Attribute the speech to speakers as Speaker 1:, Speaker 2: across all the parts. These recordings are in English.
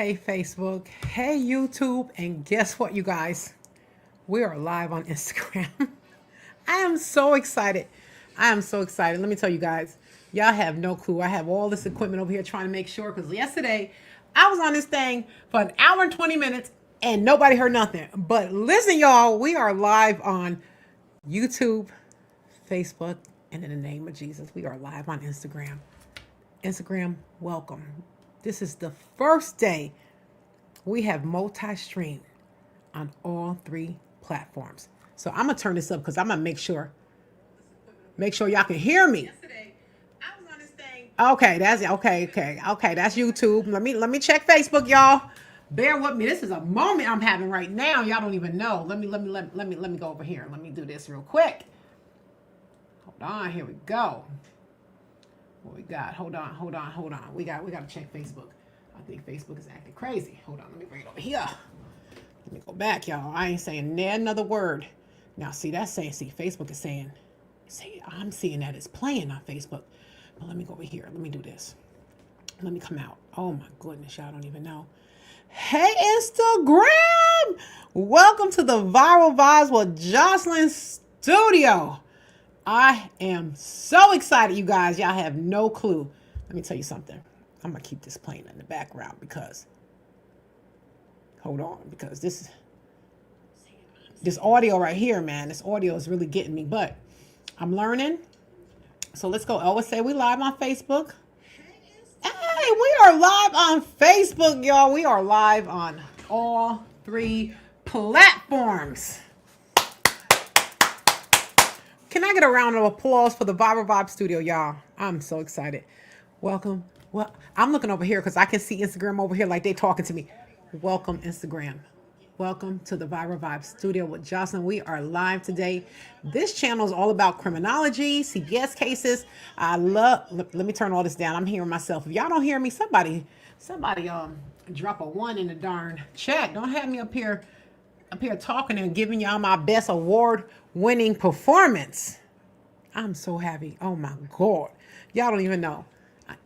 Speaker 1: Hey Facebook, hey YouTube, and guess what, you guys? We are live on Instagram. I am so excited. I am so excited. Let me tell you guys, y'all have no clue. I have all this equipment over here trying to make sure because yesterday I was on this thing for an hour and 20 minutes and nobody heard nothing. But listen, y'all, we are live on YouTube, Facebook, and in the name of Jesus, we are live on Instagram. Instagram, welcome. This is the first day we have multi-stream on all three platforms. So I'm gonna turn this up because I'm gonna make sure y'all can hear me. Yesterday, I was on this thing. Okay, that's okay. That's YouTube. Let me check Facebook, y'all. Bear with me. This is a moment I'm having right now. Y'all don't even know. Let me go over here. Let me do this real quick. Hold on. Here we go. What we got? Hold on. We got to check Facebook. I think Facebook is acting crazy. Hold on, let me bring it over here. Let me go back, y'all. I ain't saying another word. Now, see, that's saying, Facebook is saying, I'm seeing that it's playing on Facebook. But let me go over here. Let me do this. Let me come out. Oh my goodness, y'all don't even know. Hey, Instagram! Welcome to the Viral Vibes with Jocelyn Studio. I am so excited, you guys. Y'all have no clue. Let me tell you something. I'm going to keep this playing in the background because, hold on, because this audio right here, man, this audio is really getting me, but I'm learning. So let's go. I always say we live on Facebook. Hey, we are live on Facebook, y'all. We are live on all three platforms. Can I get a round of applause for the Viral Vibe Studio, y'all? I'm so excited. Welcome. Well, I'm looking over here because I can see Instagram over here like they talking to me. Welcome, Instagram. Welcome to the Viral Vibe Studio with Jocelyn. We are live today. This channel is all about criminology, CPS cases. Let me turn all this down. I'm hearing myself. If y'all don't hear me, somebody drop a 1 in the darn chat. Don't have me up here talking and giving y'all my best award-winning performance. I'm so happy. Oh my God. Y'all don't even know.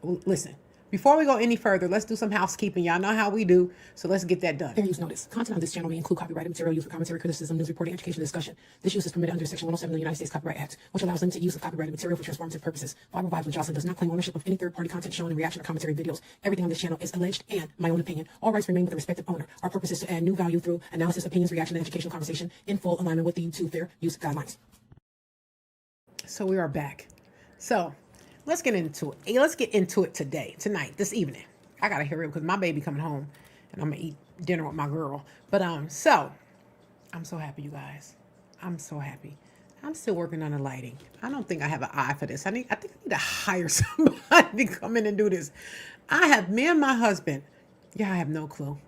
Speaker 1: Listen, before we go any further, let's do some housekeeping. Y'all know how we do, so let's get that done. Fair use notice. Content on this channel may include copyrighted material used for commentary, criticism, news reporting, education, discussion. This use is permitted under Section 107 of the United States Copyright Act, which allows limited use of copyrighted material for transformative purposes. Viral Vibes with Jocelyn does not claim ownership of any third-party content shown in reaction or commentary videos. Everything on this channel is alleged and my own opinion. All rights remain with the respective owner. Our purpose is to add new value through analysis, opinions, reaction, and educational conversation in full alignment with the YouTube fair use guidelines. So we are back. So let's get into it. Let's get into it tonight, this evening. I gotta hurry up because my baby coming home, and I'm gonna eat dinner with my girl. But so I'm so happy, you guys. I'm so happy. I'm still working on the lighting. I don't think I have an eye for this. I think I need to hire somebody to come in and do this. Me and my husband. Y'all have no clue.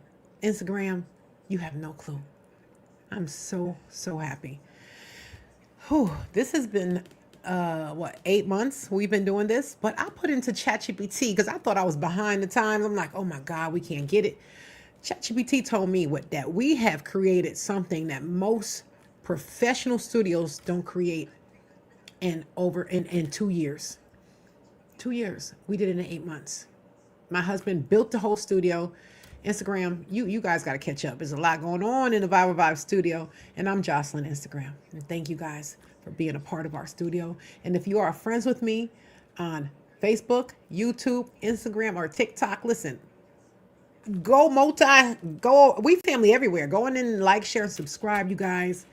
Speaker 1: Instagram, you have no clue. I'm so happy. Whew, this has been 8 months we've been doing this, but I put into ChatGPT because I thought I was behind the times. I'm like, oh my God, we can't get it. ChatGPT told me that we have created something that most professional studios don't create in 2 years. 2 years. We did it in 8 months. My husband built the whole studio. Instagram, you guys got to catch up. There's a lot going on in the Viral Vibe Studio, and I'm Jocelyn Instagram. And thank you guys for being a part of our studio. And if you are friends with me on Facebook, YouTube, Instagram, or TikTok, listen, we family everywhere. Go in and like, share, and subscribe, you guys.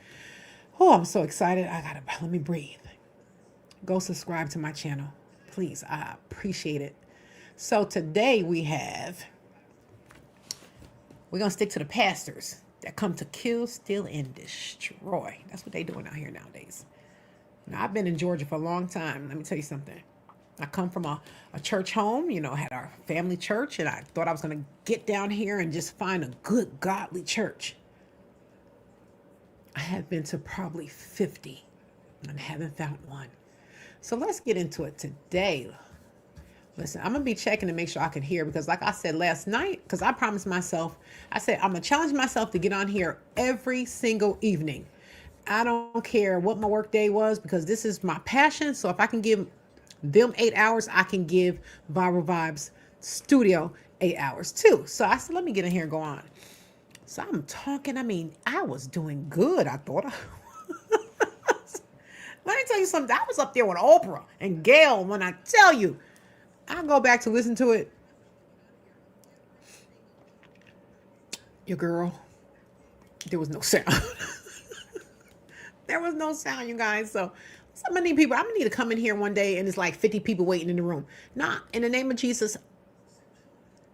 Speaker 1: Oh, I'm so excited. Let me breathe. Go subscribe to my channel. Please, I appreciate it. So today we're going to stick to the pastors that come to kill, steal, and destroy. That's what they're doing out here nowadays. Now, I've been in Georgia for a long time. Let me tell you something. I come from a church home, had our family church, and I thought I was going to get down here and just find a good, godly church. I have been to probably 50 and haven't found one. So let's get into it today. Listen, I'm going to be checking to make sure I can hear because like I said last night, because I promised myself, I said, I'm going to challenge myself to get on here every single evening. I don't care what my work day was because this is my passion. So if I can give them 8 hours, I can give Viral Vibes Studio 8 hours too. So I said, let me get in here and go on. So I'm talking. I mean, I was doing good. I thought. Let me tell you something. I was up there with Oprah and Gail. When I tell you, I go back to listen to it. Your girl, there was no sound. There was no sound, you guys. So many people, I'm gonna need to come in here one day and it's like 50 people waiting in the room. Nah, in the name of Jesus,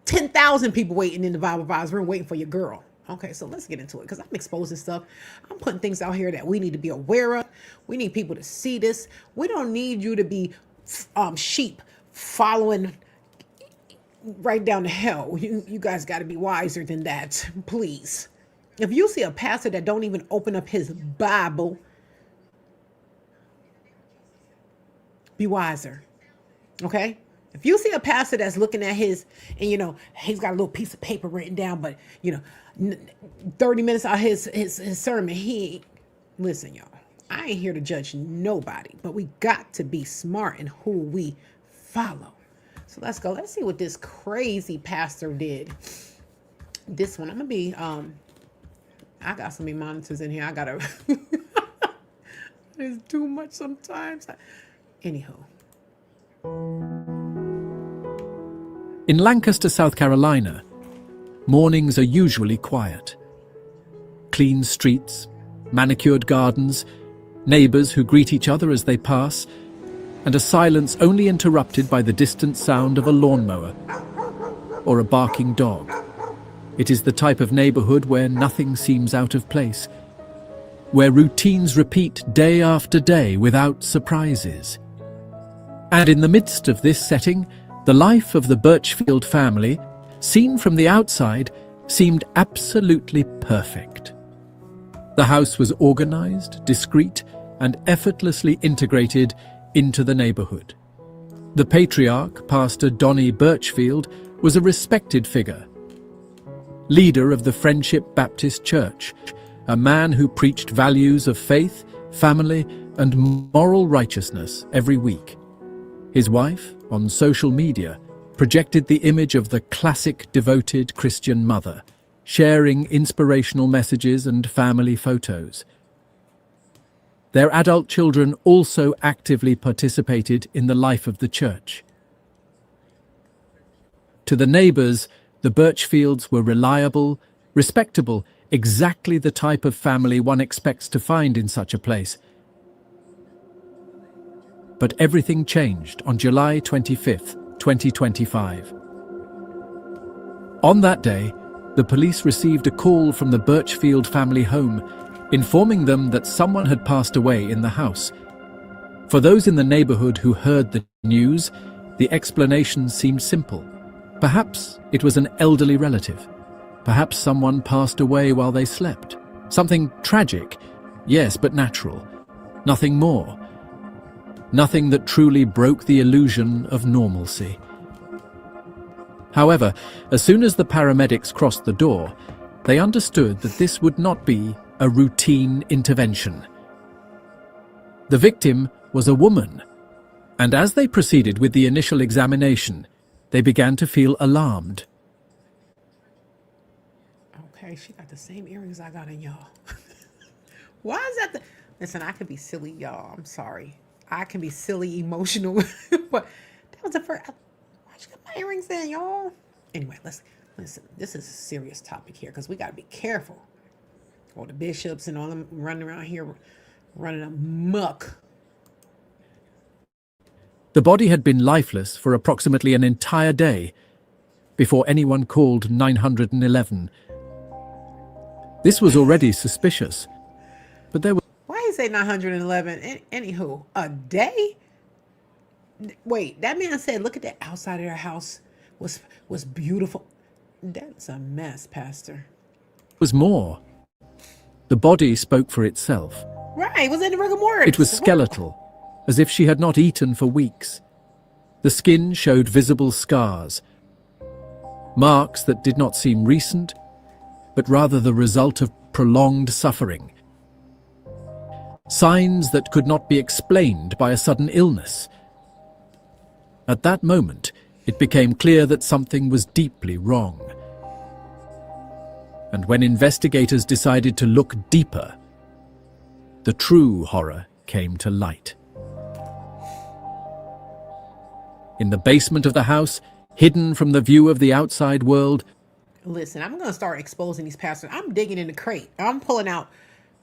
Speaker 1: 10,000 people waiting in the Bible Vibes room waiting for your girl. Okay, so let's get into it because I'm exposing stuff. I'm putting things out here that we need to be aware of. We need people to see this. We don't need you to be sheep following right down to hell. You guys got to be wiser than that, please. If you see a pastor that don't even open up his Bible, be wiser, okay? If you see a pastor that's looking at his, and he's got a little piece of paper written down, but 30 minutes out of his sermon, listen, y'all. I ain't here to judge nobody, but we got to be smart in who we follow. So let's go. Let's see what this crazy pastor did. This one, I'm gonna be. I got so many monitors in here. I gotta. It's too much sometimes. Anywho.
Speaker 2: In Lancaster, South Carolina, mornings are usually quiet. Clean streets, manicured gardens, neighbors who greet each other as they pass, and a silence only interrupted by the distant sound of a lawnmower or a barking dog. It is the type of neighborhood where nothing seems out of place, where routines repeat day after day without surprises. And in the midst of this setting, the life of the Birchfield family, seen from the outside, seemed absolutely perfect. The house was organized, discreet, and effortlessly integrated into the neighborhood. The patriarch, Pastor Donnie Birchfield, was a respected figure, leader of the Friendship Baptist Church, a man who preached values of faith, family, and moral righteousness every week. His wife, on social media, projected the image of the classic devoted Christian mother, sharing inspirational messages and family photos. Their adult children also actively participated in the life of the church. To the neighbors, the Birchfields were reliable, respectable, exactly the type of family one expects to find in such a place. But everything changed on July 25th, 2025. On that day, the police received a call from the Birchfield family home, informing them that someone had passed away in the house. For those in the neighborhood who heard the news, the explanation seemed simple. Perhaps it was an elderly relative. Perhaps someone passed away while they slept. Something tragic, yes, but natural. Nothing more. Nothing that truly broke the illusion of normalcy. However, as soon as the paramedics crossed the door, they understood that this would not be a routine intervention. The victim was a woman, and as they proceeded with the initial examination, they began to feel alarmed.
Speaker 1: Okay, she got the same earrings I got in, y'all. Why is that? Listen, I could be silly, y'all. I'm sorry. I can be silly, emotional, but that was the first. Why'd you got my earrings in, y'all? Anyway, listen. This is a serious topic here because we got to be careful. All the bishops and all them running around here, running amok.
Speaker 2: The body had been lifeless for approximately an entire day before anyone called 911. This was already suspicious, but there was...
Speaker 1: Why you say 911? Anywho, a day? Wait, that man said, look at that outside of their house was beautiful. That's a mess, Pastor.
Speaker 2: Was more. The body spoke for itself.
Speaker 1: Right, it was in the rigor mortis.
Speaker 2: It was skeletal, as if she had not eaten for weeks. The skin showed visible scars, marks that did not seem recent, but rather the result of prolonged suffering. Signs that could not be explained by a sudden illness. At that moment, it became clear that something was deeply wrong. And when investigators decided to look deeper, the true horror came to light. In the basement of the house, hidden from the view of the outside world,
Speaker 1: Listen, I'm going to start exposing these pastors. I'm digging in the crate. I'm pulling out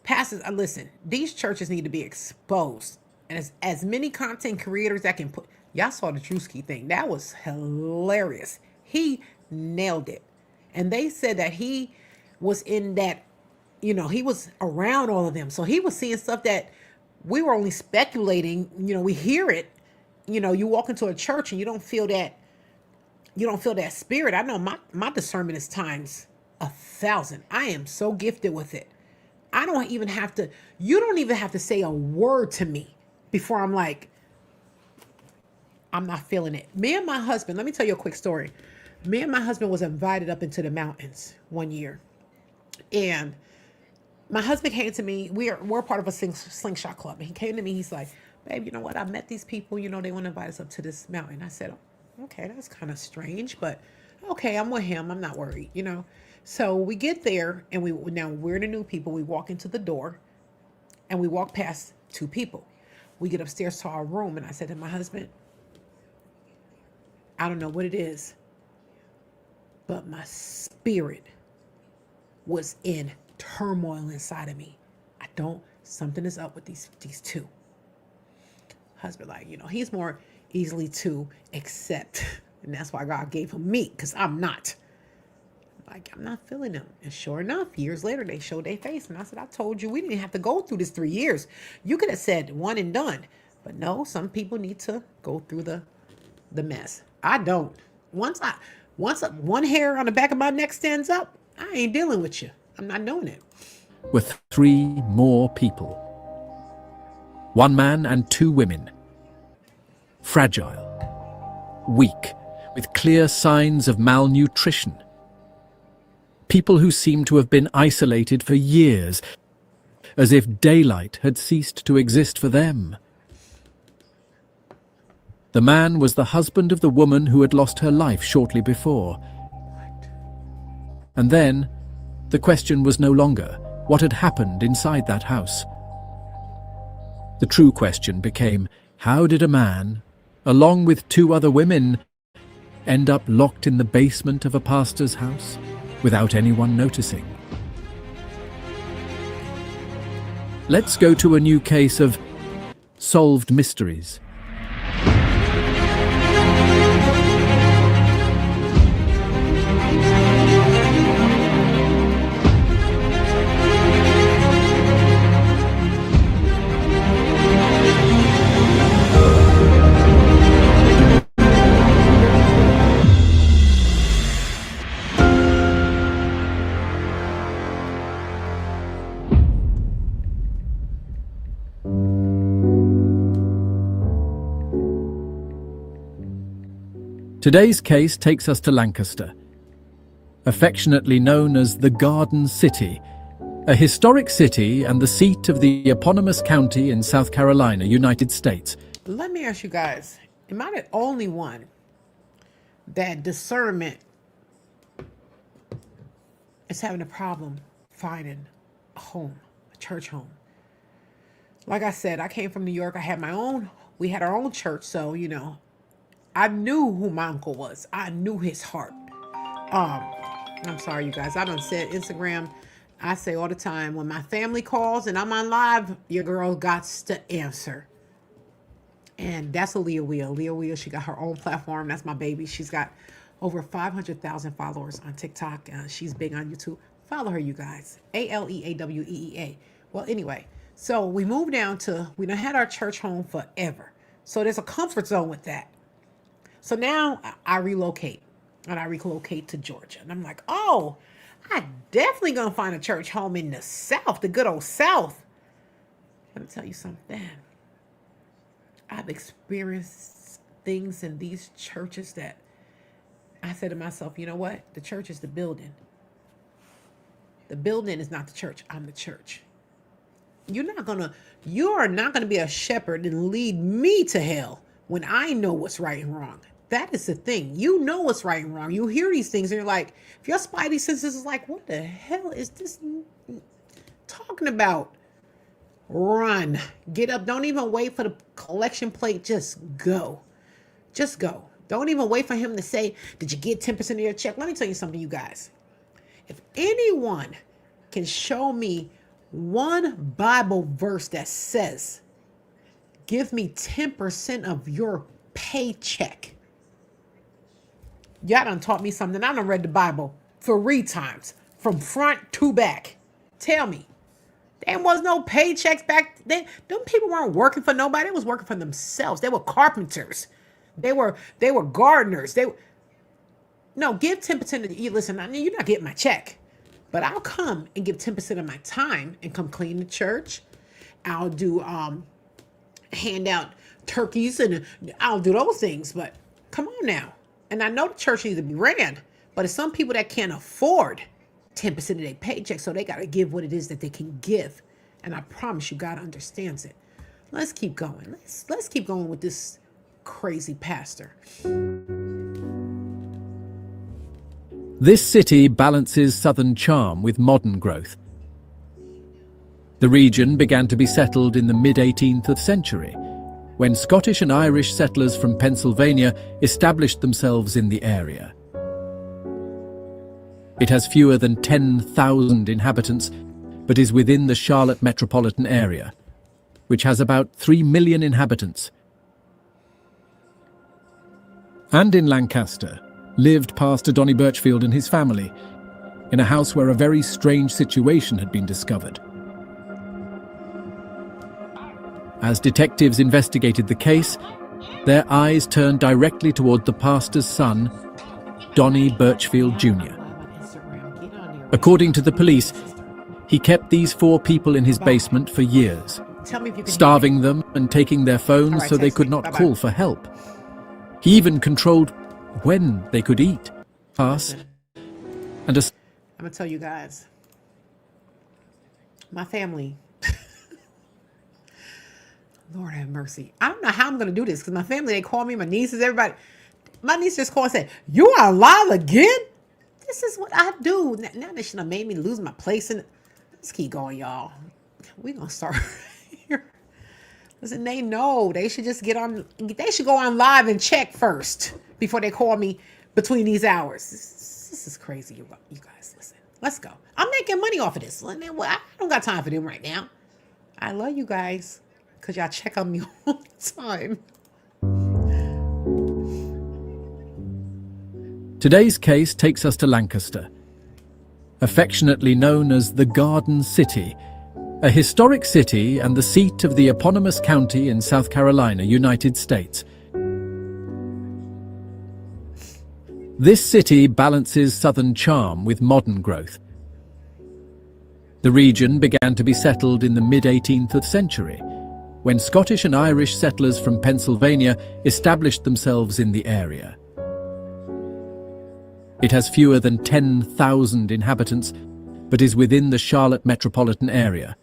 Speaker 1: pastors. Listen, these churches need to be exposed. And as many content creators that can put, y'all saw the Drewski thing. That was hilarious. He nailed it. And they said that he was in that, he was around all of them. So he was seeing stuff that we were only speculating. We hear it. You walk into a church and you don't feel that spirit. I know my discernment is times 1,000. I am so gifted with it. I don't even have to, you don't even have to say a word to me before I'm like, I'm not feeling it. Me and my husband, let me tell you a quick story. Me and my husband was invited up into the mountains one year. And my husband came to me. We're part of a slingshot club. And he came to me. He's like, babe, you know what? I met these people. They want to invite us up to this mountain. I said, okay, that's kind of strange, but okay, I'm with him. I'm not worried. So we get there and now we're the new people. We walk into the door and we walk past two people. We get upstairs to our room. And I said to my husband, I don't know what it is, but my spirit was in turmoil inside of me. Something is up with these two. Husband, he's more easily to accept. And that's why God gave him me, because I'm not. I'm not feeling them. And sure enough, years later, they showed their face. And I said, I told you we didn't have to go through this 3 years. You could have said one and done. But no, some people need to go through the mess. I don't. Once one hair on the back of my neck stands up, I ain't dealing with you. I'm not doing it.
Speaker 2: were 3 more people. 1 man and 2 women. Fragile, weak, with clear signs of malnutrition. People who seemed to have been isolated for years, as if daylight had ceased to exist for them. The man was the husband of the woman who had lost her life shortly before. And then, the question was no longer what had happened inside that house. The true question became, how did a man, along with 2 other women, end up locked in the basement of a pastor's house without anyone noticing? Let's go to a new case of solved mysteries. Today's case takes us to Lancaster, affectionately known as the Garden City, a historic city and the seat of the eponymous county in South Carolina, United States.
Speaker 1: Let me ask you guys, am I the only one that discernment is having a problem finding a home, a church home? Like I said, I came from New York. We had our own church, so, I knew who my uncle was. I knew his heart. I'm sorry, you guys. I done said Instagram. I say all the time, when my family calls and I'm on live, your girl got to answer. And that's Aaliyah Wheel. Leah Wheel, she got her own platform. That's my baby. She's got over 500,000 followers on TikTok. She's big on YouTube. Follow her, you guys. ALEAWEEA. Well, anyway, so we moved down we done had our church home forever. So there's a comfort zone with that. So now I relocate, and I relocate to Georgia. And I'm like, oh, I definitely going to find a church home in the South, the good old South. Let me tell you something. I've experienced things in these churches that I said to myself, you know what? The church is the building. The building is not the church. I'm the church. You are not going to be a shepherd and lead me to hell when I know what's right and wrong. That is the thing. You know what's right and wrong. You hear these things and you're like, if your spidey senses is like, what the hell is this talking about? Run. Get up. Don't even wait for the collection plate. Just go. Just go. Don't even wait for him to say, did you get 10% of your check? Let me tell you something, you guys. If anyone can show me one Bible verse that says, give me 10% of your paycheck. Y'all done taught me something. I done read the Bible 3 times, from front to back. Tell me. There was no paychecks back then. Them people weren't working for nobody. They was working for themselves. They were carpenters. They were gardeners. No, give 10% of you. Listen, you're not getting my check. But I'll come and give 10% of my time and come clean the church. I'll do hand out turkeys and I'll do those things. But come on now. And I know the church needs to be ran, but it's some people that can't afford 10% of their paycheck, so they got to give what it is that they can give. And I promise you, God understands it. Let's keep going. Let's keep going with this crazy pastor.
Speaker 2: This city balances southern charm with modern growth. The region began to be settled in the mid-18th century, when Scottish and Irish settlers from Pennsylvania established themselves in the area. It has fewer than 10,000 inhabitants, but is within the Charlotte metropolitan area, which has about 3 million inhabitants. And in Lancaster lived Pastor Donnie Birchfield and his family, in a house where a very strange situation had been discovered. As detectives investigated the case, their eyes turned directly toward the pastor's son, Donnie Birchfield Jr. According to the police, he kept these 4 people in his basement for years, starving them and taking their phones so they could not call for help. He even controlled when they could eat, pass, and
Speaker 1: I'm gonna tell you guys, my family, Lord have mercy. I don't know how I'm gonna do this because my family, they call me, my nieces, everybody. My niece just called and said, "You are alive again?" This is what I do. Now they should have made me lose my place. And let's keep going, y'all. We're gonna start here. Listen, they know they should just get on. They should go on live and check first before they call me between these hours. This is crazy, you guys. Listen, let's go. I'm making money off of this. I don't got time for them right now. I love you guys because y'all check on me all the time.
Speaker 2: Today's case takes us to Lancaster, affectionately known as the Garden City, a historic city and the seat of the eponymous county in South Carolina, United States. This city balances southern charm with modern growth. The region began to be settled in the mid-18th century, when Scottish and Irish settlers from Pennsylvania established themselves in the area. It has fewer than 10,000 inhabitants, but is within the Charlotte metropolitan area,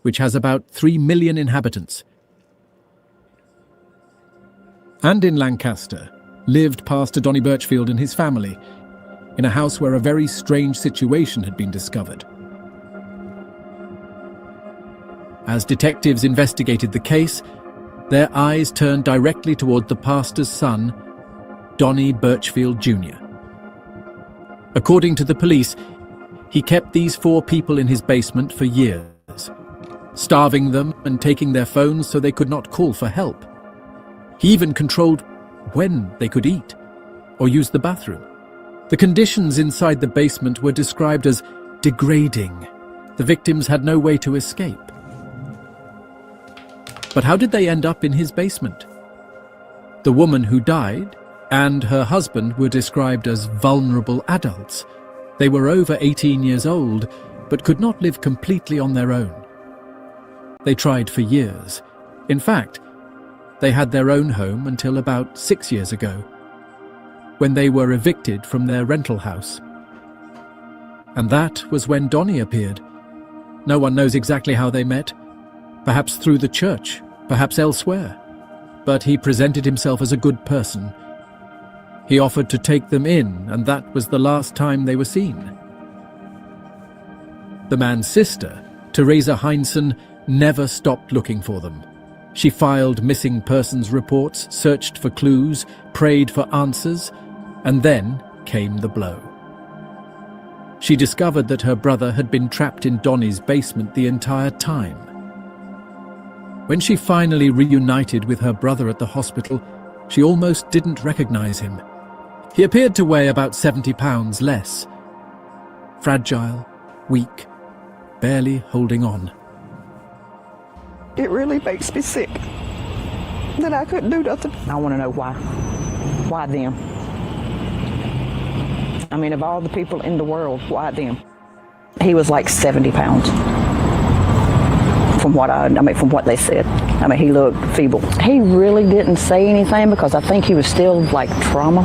Speaker 2: which has about 3 million inhabitants. And in Lancaster lived Pastor Donnie Birchfield and his family, in a house where a very strange situation had been discovered. As detectives investigated the case, their eyes turned directly toward the pastor's son, Donnie Birchfield Jr. According to the police, he kept these 4 people in his basement for years, starving them and taking their phones so they could not call for help. He even controlled when they could eat or use the bathroom. The conditions inside the basement were described as degrading. The victims had no way to escape. But how did they end up in his basement? The woman who died and her husband were described as vulnerable adults. They were over 18 years old, but could not live completely on their own. They tried for years. In fact, they had their own home until about 6 years ago, when they were evicted from their rental house. And that was when Donnie appeared. No one knows exactly how they met, perhaps through the church, perhaps elsewhere. But he presented himself as a good person, He offered to take them in, and that was the last time they were seen. The man's sister, Teresa Heinsohn, never stopped looking for them. She filed missing persons reports, searched for clues, prayed for answers, and then came the blow. She discovered that her brother had been trapped in Donnie's basement the entire time. When she finally reunited with her brother at the hospital, she almost didn't recognize him. He appeared to weigh about 70 pounds less. Fragile, weak, barely holding on.
Speaker 3: It really makes me sick that I couldn't do nothing. I want to know why. Why them? I mean, of all the people in the world, why them? He was like 70 pounds. From what they said. I mean, he looked feeble. He really didn't say anything because I think he was still like trauma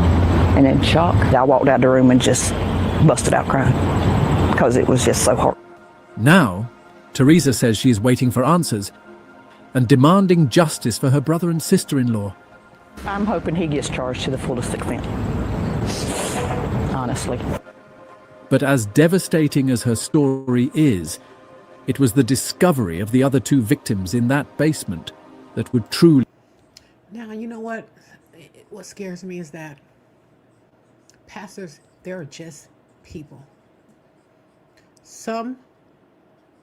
Speaker 3: and in shock. I walked out of the room and just busted out crying because it was just so hard.
Speaker 2: Now, Teresa says she's waiting for answers and demanding justice for her brother and sister-in-law.
Speaker 3: I'm hoping he gets charged to the fullest extent. Honestly.
Speaker 2: But as devastating as her story is, it was the discovery of the other two victims in that basement that would truly...
Speaker 1: Now, you know what? What scares me is that pastors, they're just people. Some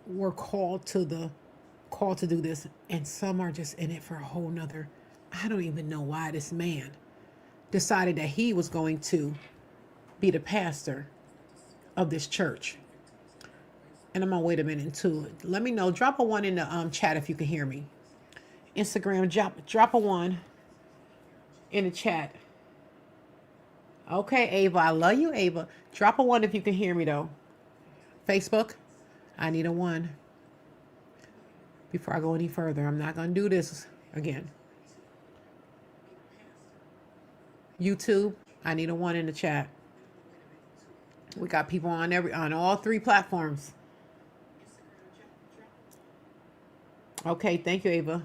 Speaker 1: were called to do this, and some are just in it for a whole nother. I don't even know why this man decided that he was going to be the pastor of this church. And I'm gonna wait a minute too. Let me know. Drop a 1 in the chat if you can hear me. Instagram, drop a 1 in the chat. Okay, Ava, I love you, Ava. Drop a 1 if you can hear me though. Facebook, I need a 1. Before I go any further, I'm not gonna do this again. YouTube, I need a 1 in the chat. We got people on all 3 platforms. Okay, thank you, Ava.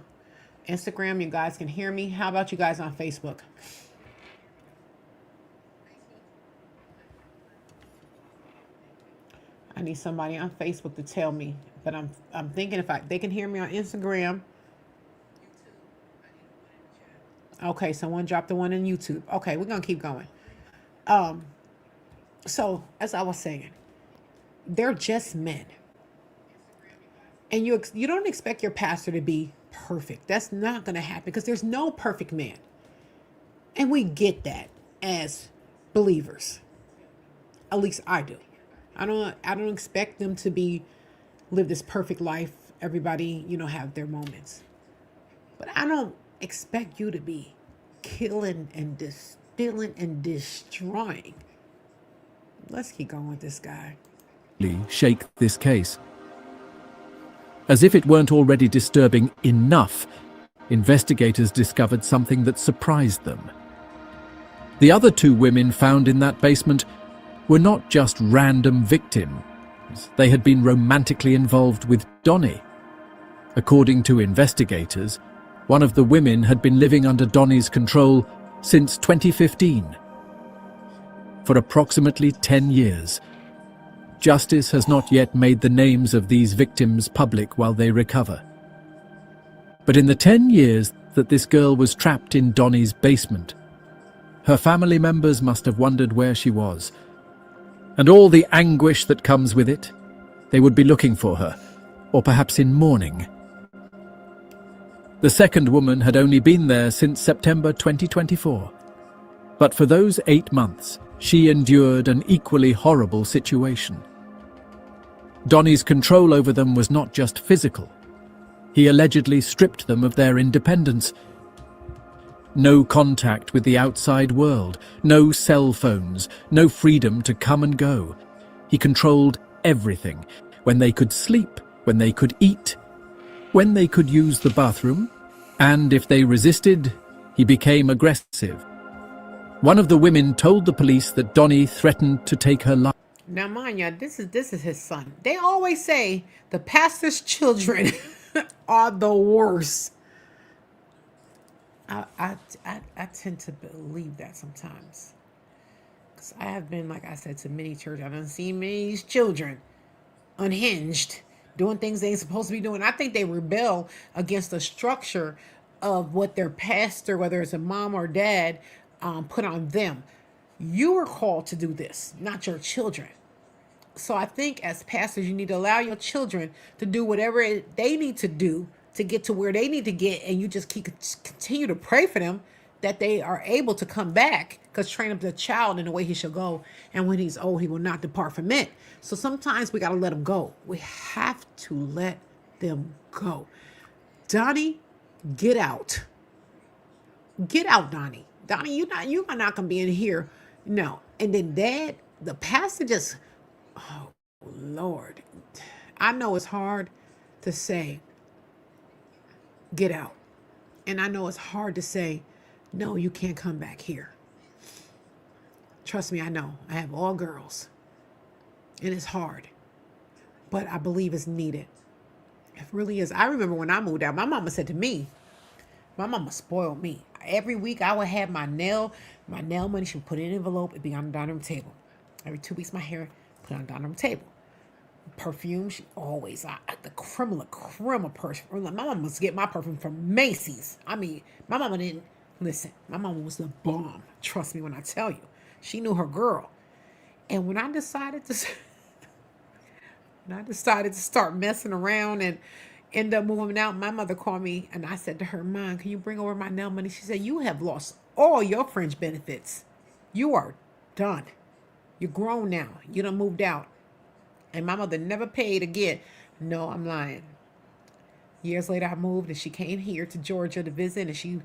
Speaker 1: Instagram, you guys can hear me. How about you guys on Facebook? I need somebody on Facebook to tell me, but I'm thinking if they can hear me on Instagram. Okay, someone dropped the 1 in YouTube. Okay, we're gonna keep going. So as I was saying, they're just men. And you don't expect your pastor to be perfect. That's not going to happen because there's no perfect man. And we get that as believers. At least I do. I don't expect them to live this perfect life. Everybody, have their moments. But I don't expect you to be killing and stealing and destroying. Let's keep going with this guy.
Speaker 2: Shake this case. As if it weren't already disturbing enough, investigators discovered something that surprised them. The other 2 women found in that basement were not just random victims. They had been romantically involved with Donnie. According to investigators, one of the women had been living under Donnie's control since 2015. For approximately 10 years. Justice has not yet made the names of these victims public while they recover. But in the 10 years that this girl was trapped in Donnie's basement, her family members must have wondered where she was. And all the anguish that comes with it, they would be looking for her, or perhaps in mourning. The second woman had only been there since September 2024. But for those 8 months, she endured an equally horrible situation. Donnie's control over them was not just physical. He allegedly stripped them of their independence. No contact with the outside world, no cell phones, no freedom to come and go. He controlled everything. When they could sleep, when they could eat, when they could use the bathroom, and if they resisted, he became aggressive. One of the women told the police that Donnie threatened to take her life.
Speaker 1: Now, mind you, this is his son. They always say the pastor's children are the worst. I tend to believe that sometimes. 'Cause I have been, like I said, to many churches. I've seen many children unhinged, doing things they ain't supposed to be doing. I think they rebel against the structure of what their pastor, whether it's a mom or dad, put on them. You were called to do this, not your children. So I think as pastors, you need to allow your children to do whatever they need to do to get to where they need to get, and you just continue to pray for them that they are able to come back, because train up the child in the way he shall go, and when he's old he will not depart from it. So sometimes we got to let them go. We have to let them go. Donnie, get out. Get out, Donnie. Donnie, you are not gonna be in here. No. And then dad, the pastor just, oh Lord. I know it's hard to say, get out. And I know it's hard to say, no, you can't come back here. Trust me, I know. I have all girls. And it's hard. But I believe it's needed. It really is. I remember when I moved out, my mama said to me, my mama spoiled me. Every week I would have my nail money. She would put it in an envelope. It'd be on the dining room table. Every 2 weeks, my hair put on the dining room table. Perfume, she always, the creme perfume. My mama must get my perfume from Macy's. I mean, my mama didn't, listen, my mama was the bomb. Trust me when I tell you. She knew her girl. And when I decided to start messing around and end up moving out, my mother called me and I said to her, Mom, can you bring over my nail money? She said, you have lost all your fringe benefits. You are done. You're grown now. You done moved out. And my mother never paid again. No, I'm lying. Years later, I moved and she came here to Georgia to visit, and she,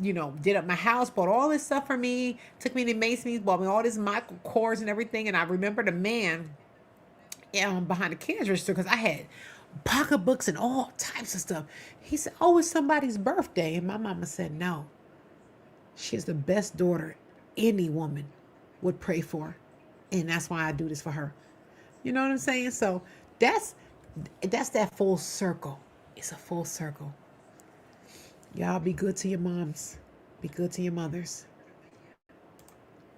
Speaker 1: did up my house, bought all this stuff for me, took me to Macy's, bought me all this Michael Kors and everything. And I remember the man behind the cash register, because I had pocketbooks and all types of stuff. He said, oh, it's somebody's birthday. And my mama said, no, she's the best daughter any woman would pray for. And that's why I do this for her. You know what I'm saying? So that's that full circle. It's a full circle. Y'all be good to your moms. Be good to your mothers.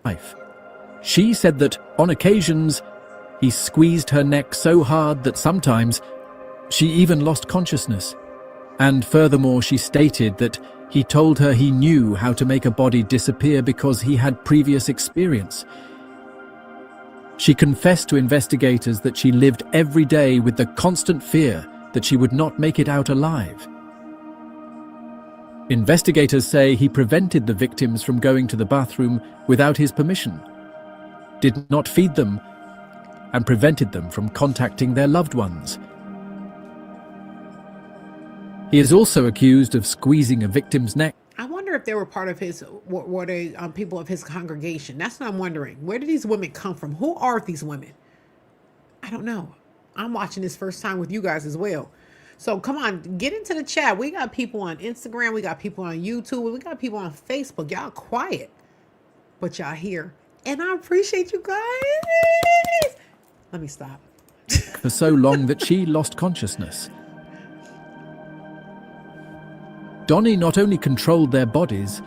Speaker 2: Life. She said that on occasions he squeezed her neck so hard that sometimes she even lost consciousness. And furthermore, she stated that he told her he knew how to make a body disappear because he had previous experience. She confessed to investigators that she lived every day with the constant fear that she would not make it out alive. Investigators say he prevented the victims from going to the bathroom without his permission, did not feed them, and prevented them from contacting their loved ones. He is also accused of squeezing a victim's neck.
Speaker 1: I wonder if they were part of his, were they people of his congregation? That's what I'm wondering. Where did these women come from? Who are these women? I don't know. I'm watching this first time with you guys as well. So come on, get into the chat. We got people on Instagram. We got people on YouTube. We got people on Facebook. Y'all quiet, but y'all here. And I appreciate you guys. Let me stop.
Speaker 2: For so long that she lost consciousness. Donnie not only controlled their bodies,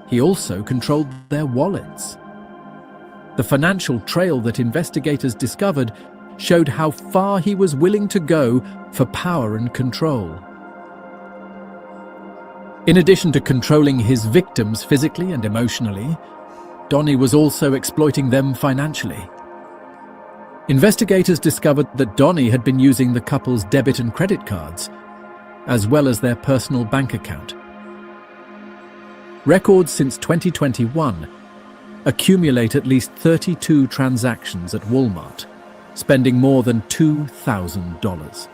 Speaker 2: he also controlled their wallets. The financial trail that investigators discovered showed how far he was willing to go for power and control. In addition to controlling his victims physically and emotionally, Donnie was also exploiting them financially. Investigators discovered that Donnie had been using the couple's debit and credit cards, as well as their personal bank account. Records since 2021 accumulate at least 32 transactions at Walmart, spending more than $2,000.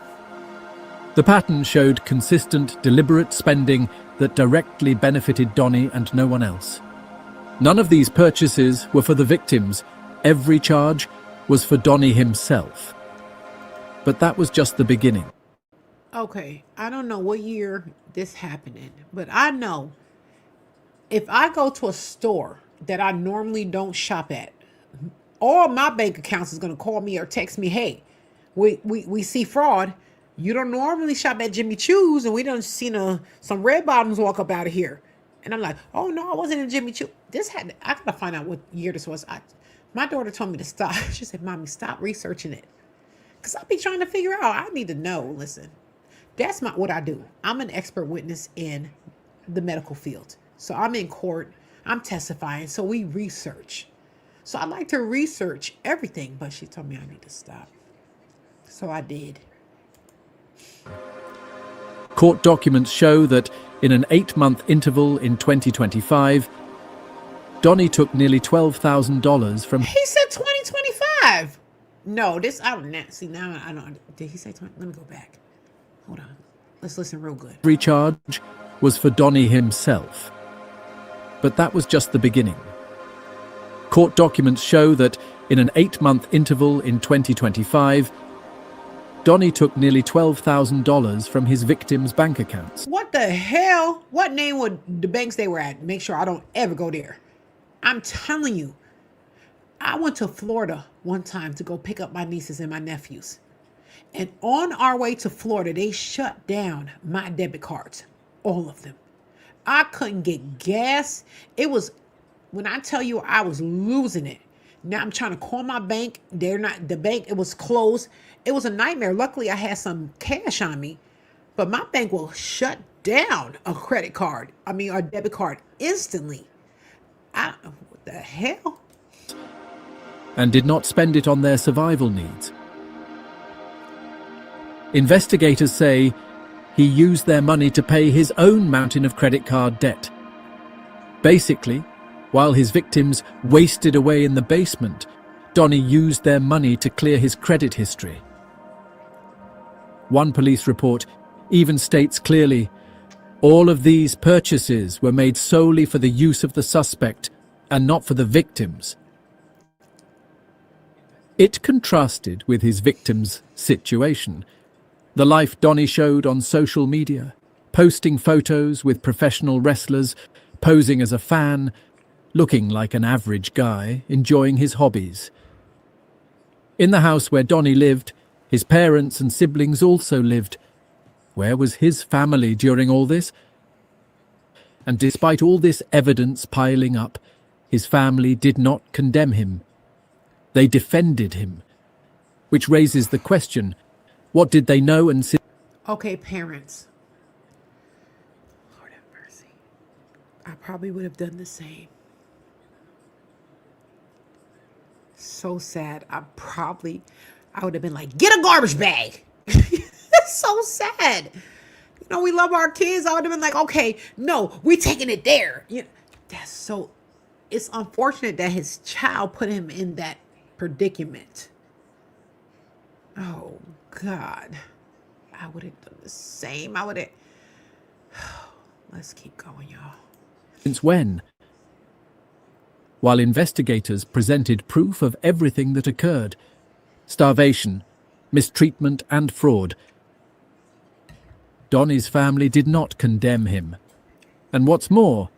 Speaker 2: The pattern showed consistent, deliberate spending that directly benefited Donnie and no one else. None of these purchases were for the victims. Every charge was for Donnie himself. But that was just the beginning.
Speaker 1: Okay, I don't know what year this happened in, but I know if I go to a store that I normally don't shop at, all my bank accounts is going to call me or text me, hey, we see fraud. You don't normally shop at Jimmy Choo's, and we done seen some red bottoms walk up out of here. And I'm like, oh no, I wasn't in Jimmy Choo. I gotta find out what year this was. My daughter told me to stop. She said, Mommy, stop researching it. Because I'll be trying to figure out. I need to know. Listen, that's what I do. I'm an expert witness in the medical field. So I'm in court. I'm testifying. So we research. So I like to research everything. But she told me I need to stop. So I did.
Speaker 2: Court documents show that in an 8-month interval in 2025, Donnie took nearly $12,000 from...
Speaker 1: He said 2025. No, this, I don't know. See, now I don't, did he say 20? Let me go back. Hold on. Let's listen real good.
Speaker 2: Every charge was for Donnie himself. But that was just the beginning. Court documents show that in an 8-month interval in 2025, Donnie took nearly $12,000 from his victims' bank accounts.
Speaker 1: What the hell? What name would the banks they were at? Make sure I don't ever go there. I'm telling you, I went to Florida one time to go pick up my nieces and my nephews. And on our way to Florida, they shut down my debit cards, all of them. I couldn't get gas. It was, when I tell you I was losing it. Now I'm trying to call my bank. The bank, it was closed. It was a nightmare. Luckily, I had some cash on me, but my bank will shut down a credit card. A debit card instantly. What the hell?
Speaker 2: And did not spend it on their survival needs. Investigators say he used their money to pay his own mountain of credit card debt. Basically, while his victims wasted away in the basement, Donnie used their money to clear his credit history. One police report even states clearly, all of these purchases were made solely for the use of the suspect and not for the victims. It contrasted with his victims' situation. The life Donnie showed on social media, posting photos with professional wrestlers, posing as a fan, looking like an average guy, enjoying his hobbies. In the house where Donnie lived, his parents and siblings also lived. Where was his family during all this? And despite all this evidence piling up, his family did not condemn him. They defended him. Which raises the question, what did they know and see?
Speaker 1: Okay, parents. Lord have mercy. I probably would have done the same. So sad. I would have been like, get a garbage bag. That's so sad. We love our kids. I would have been like, okay, no, we're taking it there. It's unfortunate that his child put him in that predicament. Oh, God. I would have done the same. Let's keep going, y'all.
Speaker 2: Since when? While investigators presented proof of everything that occurred, starvation, mistreatment and fraud, Donnie's family did not condemn him. And what's more,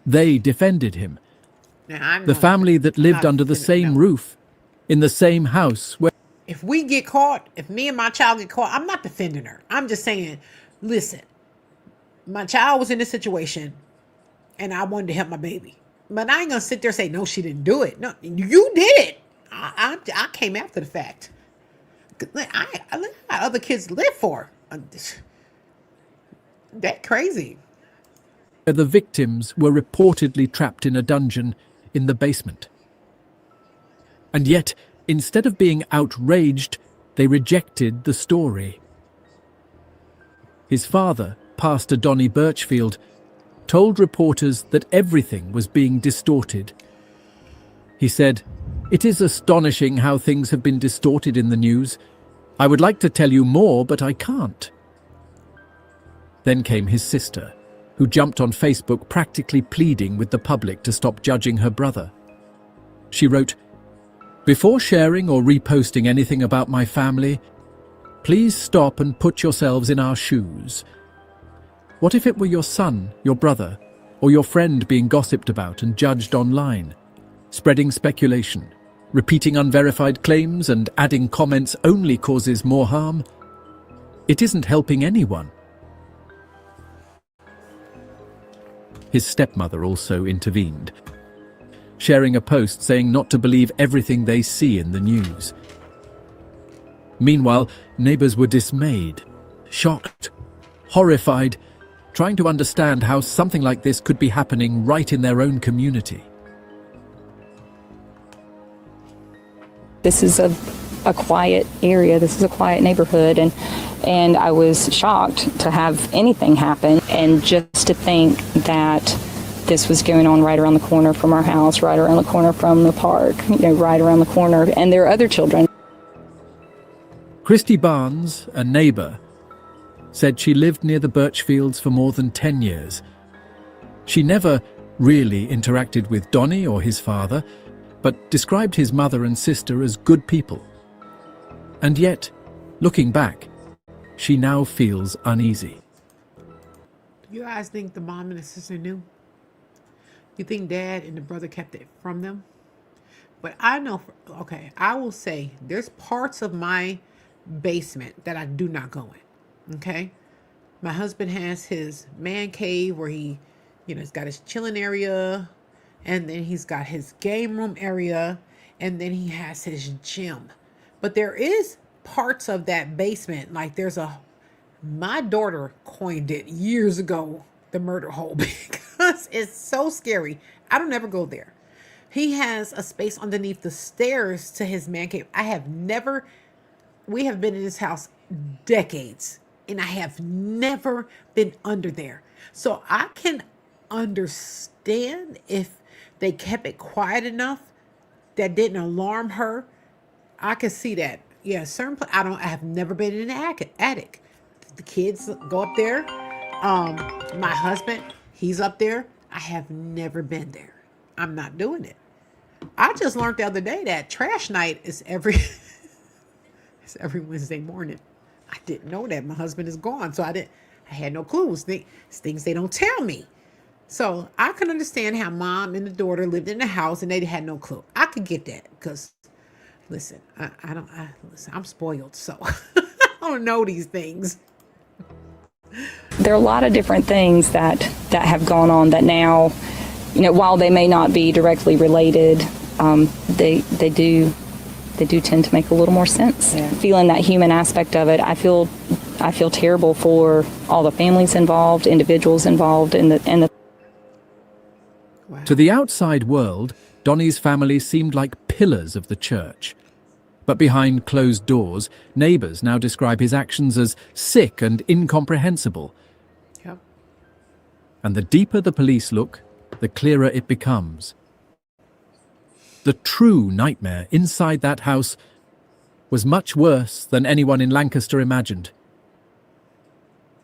Speaker 2: they defended him. The family that lived under the same roof, in the same house where...
Speaker 1: If we get caught, if me and my child get caught, I'm not defending her. I'm just saying, listen, my child was in this situation and I wanted to help my baby. But I ain't going to sit there and say, no, she didn't do it. No, you did it. I came after the fact. I let other kids live for. That crazy.
Speaker 2: The victims were reportedly trapped in a dungeon in the basement. And yet, instead of being outraged, they rejected the story. His father, Pastor Donnie Birchfield, told reporters that everything was being distorted. He said, "It is astonishing how things have been distorted in the news. I would like to tell you more, but I can't." Then came his sister, who jumped on Facebook practically pleading with the public to stop judging her brother. She wrote, "Before sharing or reposting anything about my family, please stop and put yourselves in our shoes. What if it were your son, your brother, or your friend being gossiped about and judged online, spreading speculation, repeating unverified claims and adding comments only causes more harm? It isn't helping anyone." His stepmother also intervened, sharing a post saying not to believe everything they see in the news. Meanwhile, neighbors were dismayed, shocked, horrified, trying to understand how something like this could be happening right in their own community.
Speaker 4: This is a quiet area. This is a quiet neighborhood, and I was shocked to have anything happen, and just to think that this was going on right around the corner from our house, right around the corner from the park, right around the corner, and there are other children.
Speaker 2: Christy Barnes, a neighbor, said she lived near the birch fields for more than 10 years. She never really interacted with Donnie or his father, but described his mother and sister as good people. And yet, looking back, she now feels uneasy.
Speaker 1: Do you guys think the mom and the sister knew? You think dad and the brother kept it from them? But I know, okay, I will say there's parts of my basement that I do not go in, okay? My husband has his man cave where he's got his chilling area, and then he's got his game room area, and then he has his gym. But there is parts of that basement, like my daughter coined it years ago, the murder hole, because it's so scary. I don't ever go there. He has a space underneath the stairs to his man cave. We have been in this house decades, and I have never been under there. So I can understand if they kept it quiet enough that didn't alarm her. I could see that. Yeah, I have never been in an attic. The kids go up there. My husband, he's up there. I have never been there. I'm not doing it. I just learned the other day that trash night is every Wednesday morning. I didn't know that. My husband is gone, so I had no clues. Things they don't tell me. So I can understand how mom and the daughter lived in the house and they had no clue. I could get that because, listen, I'm spoiled, so I don't know these things.
Speaker 4: There are a lot of different things that have gone on that now, while they may not be directly related, they do tend to make a little more sense. Yeah. Feeling that human aspect of it, I feel terrible for all the families involved, individuals involved, and the.
Speaker 1: Wow.
Speaker 2: To the outside world, Donnie's family seemed like pillars of the church. But behind closed doors, neighbors now describe his actions as sick and incomprehensible.
Speaker 1: Yep.
Speaker 2: And the deeper the police look, the clearer it becomes. The true nightmare inside that house was much worse than anyone in Lancaster imagined.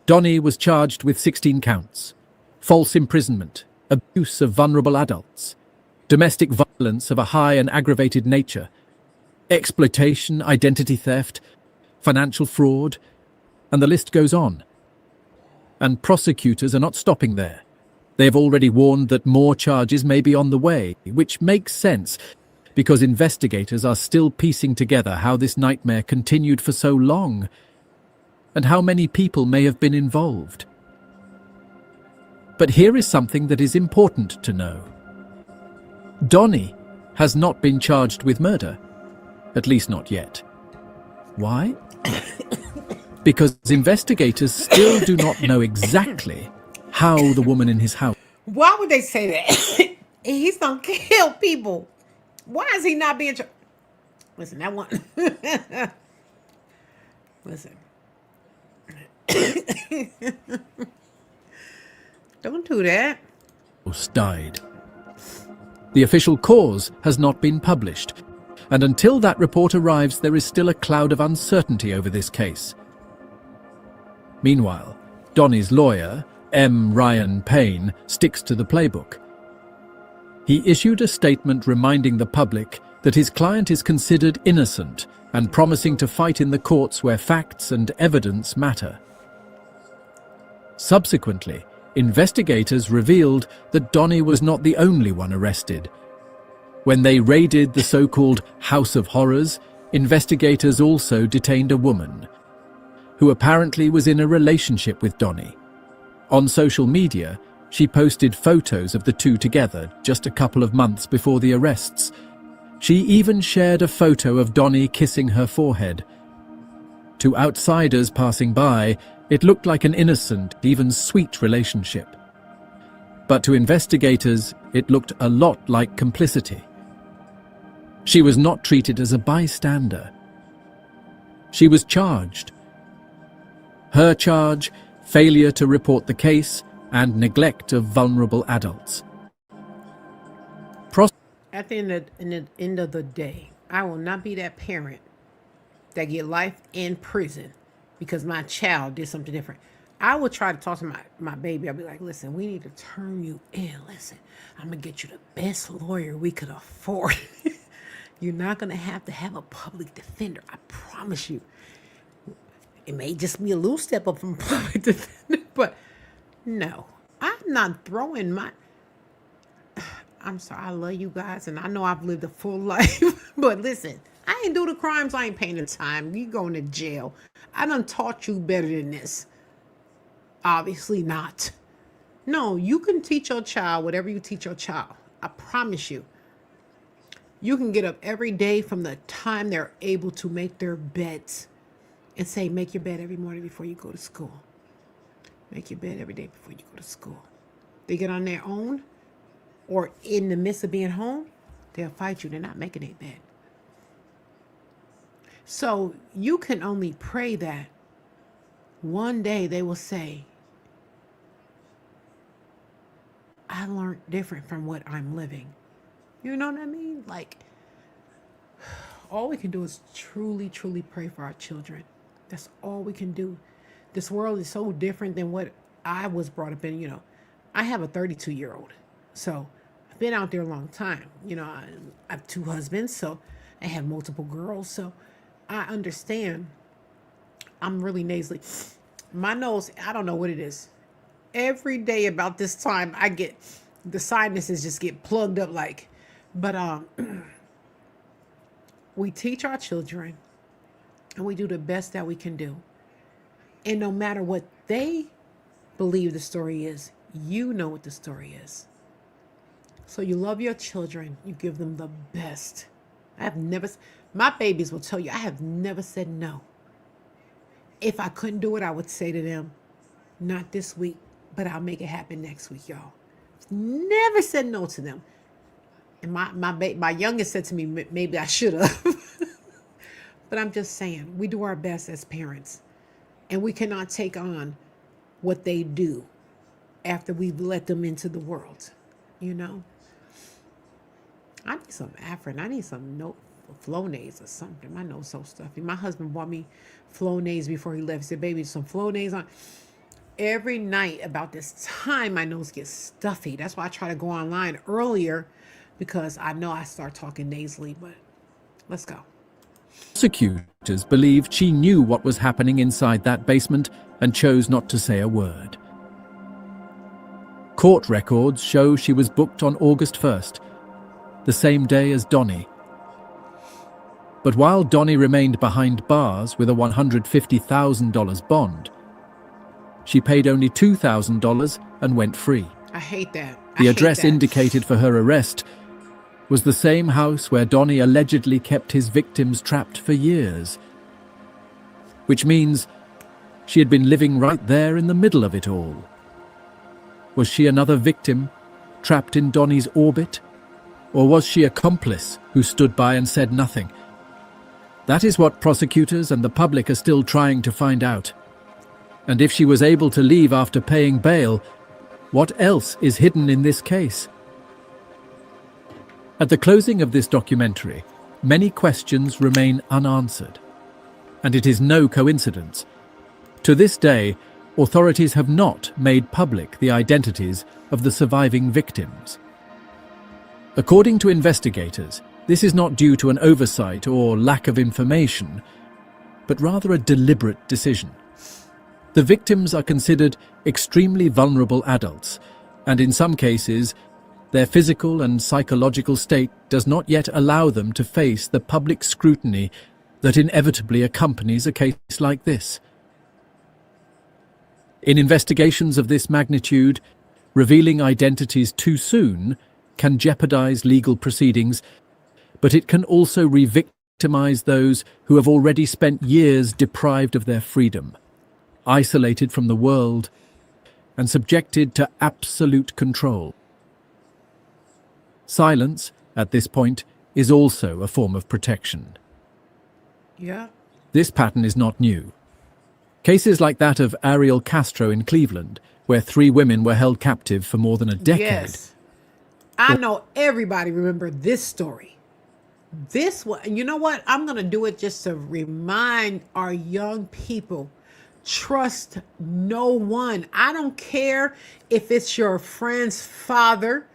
Speaker 2: Donnie was charged with 16 counts: false imprisonment, abuse of vulnerable adults, domestic violence of a high and aggravated nature, exploitation, identity theft, financial fraud, and the list goes on. And prosecutors are not stopping there. They have already warned that more charges may be on the way, which makes sense because investigators are still piecing together how this nightmare continued for so long and how many people may have been involved. But here is something that is important to know. Donnie has not been charged with murder, at least not yet. Why? Because investigators still do not know exactly how the woman in his house...
Speaker 1: Why would they say that? He's gonna kill people. Why is he not being charged? Listen, that one... Listen. Don't do that.
Speaker 2: ...died. The official cause has not been published, and until that report arrives, there is still a cloud of uncertainty over this case. Meanwhile, Donnie's lawyer, M. Ryan Payne, sticks to the playbook. He issued a statement reminding the public that his client is considered innocent and promising to fight in the courts where facts and evidence matter. Subsequently, investigators revealed that Donnie was not the only one arrested. When they raided the so-called House of Horrors, investigators also detained a woman who apparently was in a relationship with Donnie. On social media, She posted photos of the two together just a couple of months before the arrests. She even shared a photo of Donnie kissing her forehead. To outsiders passing by, it looked like an innocent, even sweet relationship. But to investigators, it looked a lot like complicity. She was not treated as a bystander. She was charged. Her charge: failure to report the case and neglect of vulnerable adults.
Speaker 1: At the end of the day, I will not be that parent that get life in prison because my child did something different. I will try to talk to my baby. I'll be like, listen, we need to turn you in. Listen, I'm going to get you the best lawyer we could afford. You're not going to have a public defender. I promise you. It may just be a little step up from public defender, but no, I'm not throwing my... I'm sorry, I love you guys, and I know I've lived a full life, but listen, I ain't do the crimes, I ain't paying the time. You going to jail. I done taught you better than this. Obviously not. No, you can teach your child whatever you teach your child. I promise you. You can get up every day from the time they're able to make their beds and say, make your bed every morning before you go to school. Make your bed every day before you go to school. They get on their own, or in the midst of being home, they'll fight you. They're not making their bed. So you can only pray that one day they will say, I learned different from what I'm living. You know what I mean? Like, all we can do is truly, truly pray for our children. That's all we can do. This world is so different than what I was brought up in. You know, I have a 32-year-old. So I've been out there a long time. You know, I have 2 husbands, so I have multiple girls. So I understand. I'm really nasally. My nose, I don't know what it is. Every day about this time, I get, the sinuses just get plugged up like, but we teach our children and we do the best that we can do. And no matter what they believe the story is, you know what the story is. So you love your children. You give them the best. My babies will tell you, I have never said no. If I couldn't do it, I would say to them, not this week, but I'll make it happen next week, y'all. Never said no to them. And my youngest said to me, maybe I should have. But I'm just saying, we do our best as parents. And we cannot take on what they do after we've let them into the world, you know? I need some Afrin. I need some Flonase or something. My nose so stuffy. My husband bought me Flonase before he left. He said, baby, some Flonase on. Every night about this time, my nose gets stuffy. That's why I try to go online earlier, because I know I start talking nasally, but let's go.
Speaker 2: Prosecutors believed she knew what was happening inside that basement and chose not to say a word. Court records show she was booked on August 1st, the same day as Donnie. But while Donnie remained behind bars with a $150,000 bond, she paid only $2,000 and went free.
Speaker 1: I hate that.
Speaker 2: The address indicated for her arrest was the same house where Donnie allegedly kept his victims trapped for years. Which means she had been living right there in the middle of it all. Was she another victim, trapped in Donnie's orbit? Or was she accomplice who stood by and said nothing? That is what prosecutors and the public are still trying to find out. And if she was able to leave after paying bail, what else is hidden in this case? At the closing of this documentary, many questions remain unanswered. And it is no coincidence. To this day, authorities have not made public the identities of the surviving victims. According to investigators, this is not due to an oversight or lack of information, but rather a deliberate decision. The victims are considered extremely vulnerable adults, and in some cases, their physical and psychological state does not yet allow them to face the public scrutiny that inevitably accompanies a case like this. In investigations of this magnitude, Revealing identities too soon can jeopardize legal proceedings, but it can also re-victimize those who have already spent years deprived of their freedom, isolated from the world, and subjected to absolute control. Silence, at this point, is also a form of protection.
Speaker 1: Yeah.
Speaker 2: This pattern is not new. Cases like that of Ariel Castro in Cleveland, where 3 women were held captive for more than a decade.
Speaker 1: Yes. I know everybody remember this story. This one, you know what? I'm going to do it just to remind our young people, trust no one. I don't care if it's your friend's father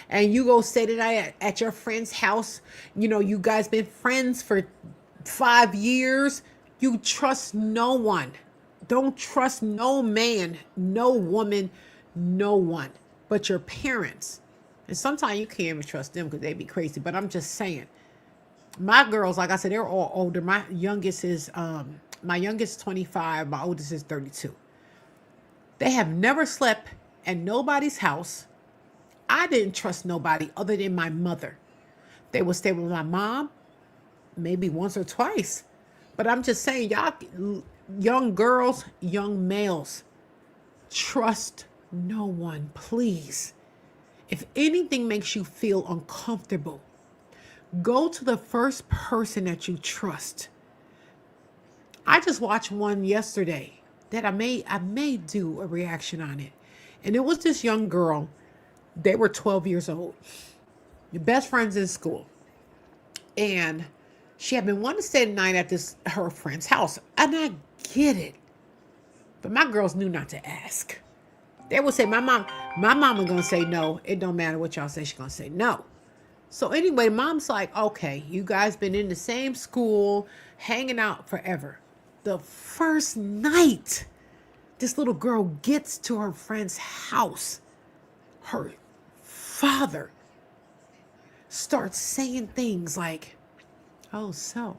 Speaker 1: and you go stay tonight at your friend's house. You know, you guys been friends for 5 years. You trust no one. Don't trust no man, no woman, no one but your parents. And sometimes you can't even trust them because they be crazy. But I'm just saying, my girls, like I said, they're all older. My youngest is 25. My oldest is 32. They have never slept at nobody's house. I didn't trust nobody other than my mother. They would stay with my mom maybe once or twice. But I'm just saying, y'all, young girls, young males, trust no one, please. If anything makes you feel uncomfortable, go to the first person that you trust. I just watched one yesterday that I may do a reaction on it. And it was this young girl. They were 12 years old. Your best friends in school. And she had been wanting to stay the night at her friend's house. And I get it. But my girls knew not to ask. They would say, my mama gonna say no. It don't matter what y'all say, she's gonna say no. So anyway, mom's like, okay, you guys been in the same school, hanging out forever. The first night, this little girl gets to her friend's house. Her father starts saying things like, oh, so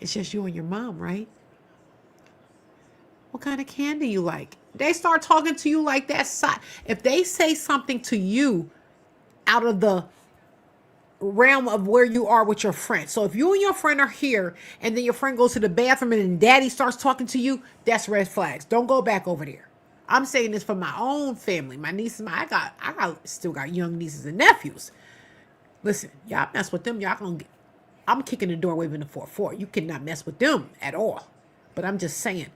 Speaker 1: it's just you and your mom, right? What kind of candy you like? They start talking to you like that. If they say something to you out of the realm of where you are with your friend. So if you and your friend are here and then your friend goes to the bathroom and then daddy starts talking to you, that's red flags. Don't go back over there. I'm saying this for my own family. My nieces, I still got young nieces and nephews. Listen, y'all mess with them, y'all gonna get, I'm kicking the door waving the 4-4. You cannot mess with them at all. But I'm just saying,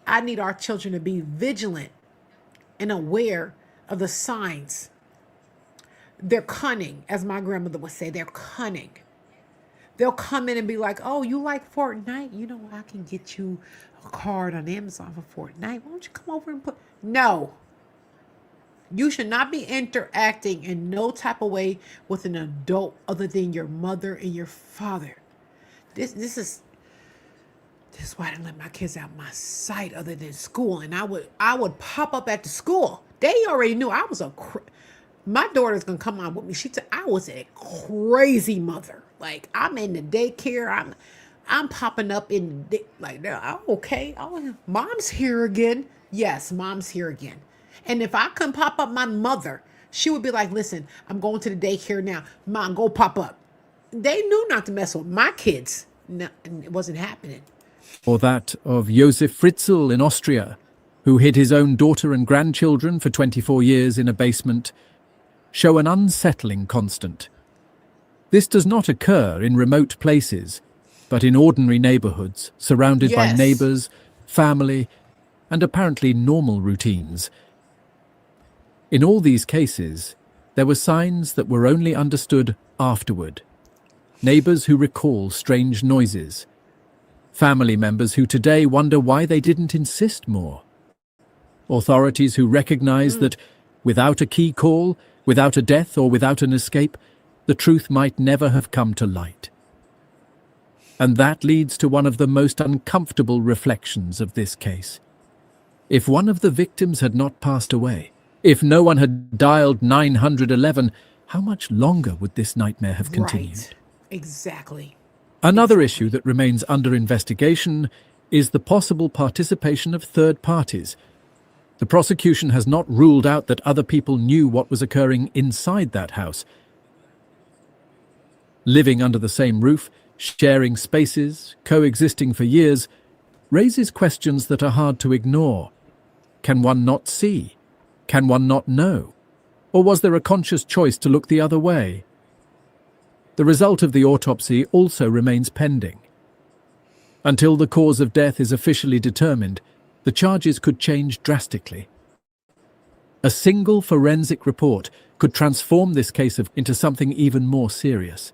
Speaker 1: I need our children to be vigilant and aware of the signs. They're cunning, as my grandmother would say, they're cunning. They'll come in and be like, oh, you like Fortnite? You know, I can get you a card on Amazon for Fortnite. Why don't you come over and put... No. You should not be interacting in no type of way with an adult other than your mother and your father. This is why I didn't let my kids out my sight other than school. And I would pop up at the school. They already knew I was my daughter's gonna come on with me. I was a crazy mother. Like, I'm in the daycare. I'm popping up in like, oh, okay. Oh, mom's here again. Yes, mom's here again. And if I couldn't pop up my mother, she would be like, listen, I'm going to the daycare now. Mom, go pop up. They knew not to mess with my kids. No, it wasn't happening.
Speaker 2: Or that of Josef Fritzl in Austria, who hid his own daughter and grandchildren for 24 years in a basement, show an unsettling constant. This does not occur in remote places, but in ordinary neighborhoods, surrounded by neighbors, family, and apparently normal routines. In all these cases, there were signs that were only understood afterward. Neighbors who recall strange noises. Family members who today wonder why they didn't insist more. Authorities who recognize that without a key call, without a death or without an escape, the truth might never have come to light. And that leads to one of the most uncomfortable reflections of this case. If one of the victims had not passed away, if no one had dialed 911, how much longer would this nightmare have continued?
Speaker 1: Right. Exactly.
Speaker 2: Another issue that remains under investigation is the possible participation of third parties. The prosecution has not ruled out that other people knew what was occurring inside that house. Living under the same roof, sharing spaces, coexisting for years, raises questions that are hard to ignore. Can one not see? Can one not know? Or was there a conscious choice to look the other way? The result of the autopsy also remains pending. Until the cause of death is officially determined, the charges could change drastically. A single forensic report could transform this case into something even more serious.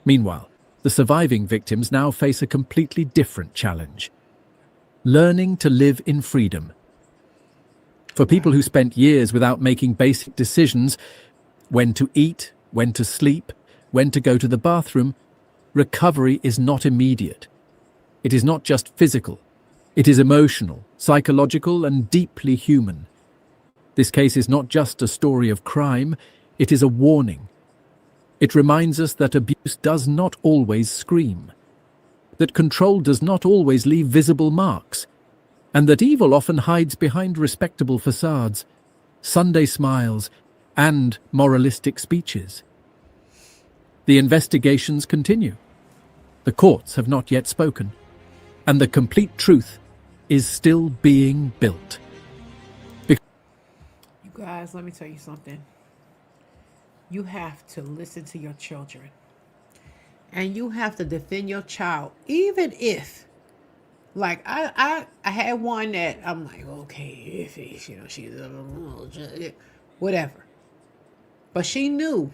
Speaker 2: Meanwhile, the surviving victims now face a completely different challenge: learning to live in freedom. For people who spent years without making basic decisions, when to eat, when to sleep, when to go to the bathroom, recovery is not immediate. It is not just physical. It is emotional, psychological, and deeply human. This case is not just a story of crime, it is a warning. It reminds us that abuse does not always scream, that control does not always leave visible marks, and that evil often hides behind respectable facades, Sunday smiles, and moralistic speeches. The investigations continue. The courts have not yet spoken, and the complete truth is still being built.
Speaker 1: You guys, let me tell you something. You have to listen to your children. And you have to defend your child, even if, like, I had one that I'm like, okay, if she's whatever. But she knew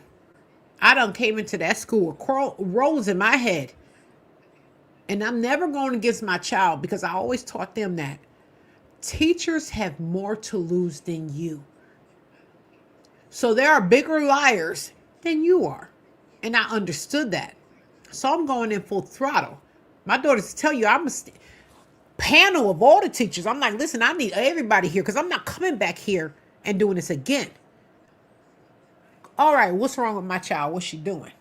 Speaker 1: I done came into that school with rolls in my head. And I'm never going against my child, because I always taught them that teachers have more to lose than you. So there are bigger liars than you are. And I understood that. So I'm going in full throttle. My daughters tell you I'm a panel of all the teachers. I'm like, listen, I need everybody here, because I'm not coming back here and doing this again. All right, what's wrong with my child? What's she doing?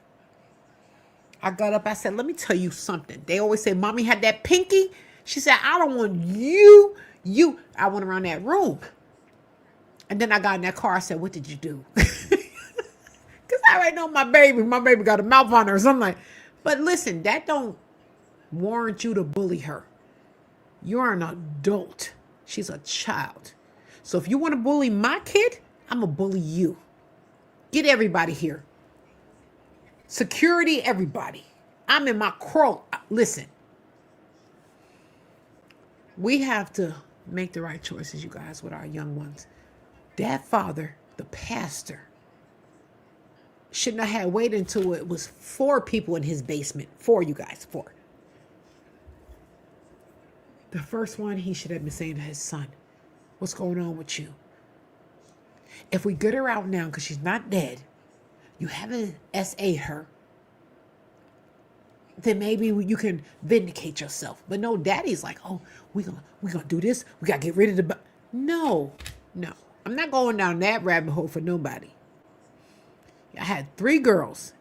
Speaker 1: I got up, I said, let me tell you something. They always say, Mommy had that pinky. She said, I don't want you. I went around that room. And then I got in that car. I said, what did you do? Because I already know my baby. My baby got a mouth on her or something like. But listen, that don't warrant you to bully her. You're an adult. She's a child. So if you want to bully my kid, I'm going to bully you. Get everybody here. Security, everybody. I'm in my crow. Listen. We have to make the right choices, you guys, with our young ones. That father, the pastor, shouldn't have had waited until it was 4 people in his basement. 4, you guys, 4. The first one, he should have been saying to his son, what's going on with you? If we get her out now because she's not dead, you haven't SA'd her, then maybe you can vindicate yourself. But no, daddy's like, oh, we're gonna do this. We got to get rid of the... No. I'm not going down that rabbit hole for nobody. I had 3 girls.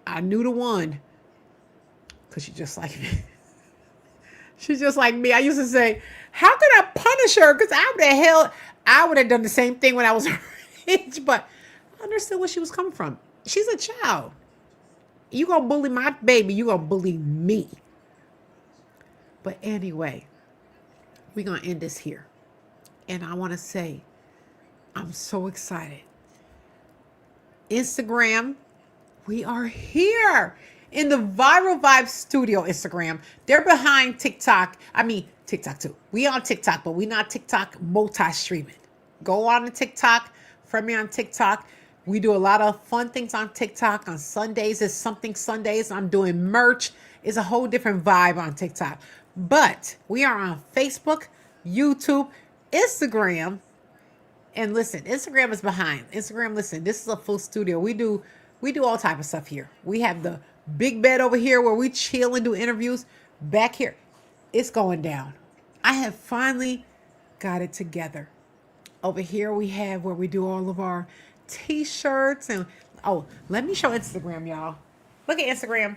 Speaker 1: I knew the one because she's just like me. She's just like me. I used to say, how could I punish her? Because I would have done the same thing when I was her age. But I understood where she was coming from. She's a child. You gonna bully my baby, you gonna bully me. But anyway, we're gonna end this here. And I want to say, I'm so excited. Instagram, we are here in the Viral Vibe Studio. Instagram, they're behind TikTok. I mean, TikTok too. We on TikTok, but we not TikTok multi-streaming. Go on to TikTok, friend me on TikTok. We do a lot of fun things on TikTok. On Sundays, it's something Sundays. I'm doing merch. It's a whole different vibe on TikTok. But we are on Facebook, YouTube, Instagram. And listen, Instagram is behind. Instagram, listen, this is a full studio. We do all type of stuff here. We have the big bed over here where we chill and do interviews. Back here, it's going down. I have finally got it together. Over here we have where we do all of our t-shirts and let me show Instagram, y'all. Look at Instagram.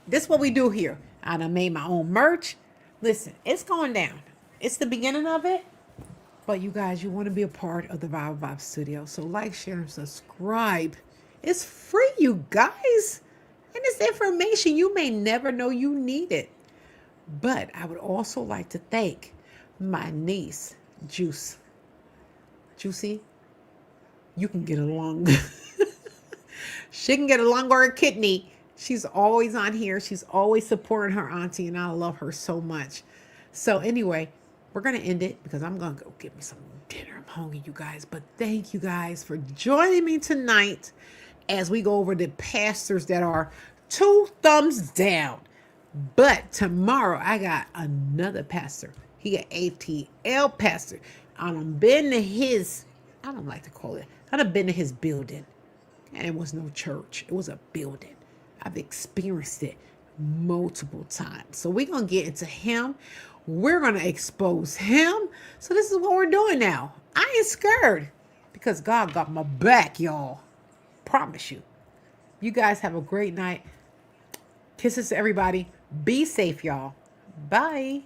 Speaker 1: This is what we do here. I done made my own merch. Listen, it's going down. It's the beginning of it. But you guys, you want to be a part of the Vibe Studio. So like, share, and subscribe. It's free, you guys. And it's information you may never know you need it. But I would also like to thank my niece, Juicy. You can get along. She can get a longer kidney. She's always on here. She's always supporting her auntie, and I love her so much. So anyway, we're going to end it because I'm going to go get me some dinner. I'm hungry, you guys. But thank you guys for joining me tonight as we go over the pastors that are 2 thumbs down. But tomorrow I got another pastor. He got ATL pastor. I've been to his, I don't like to call it, I've been to his building. And it was no church. It was a building. I've experienced it multiple times. So we're going to get into him. We're going to expose him. So this is what we're doing now. I ain't scared because God got my back, y'all. Promise you. You guys have a great night. Kisses to everybody. Be safe, y'all. Bye.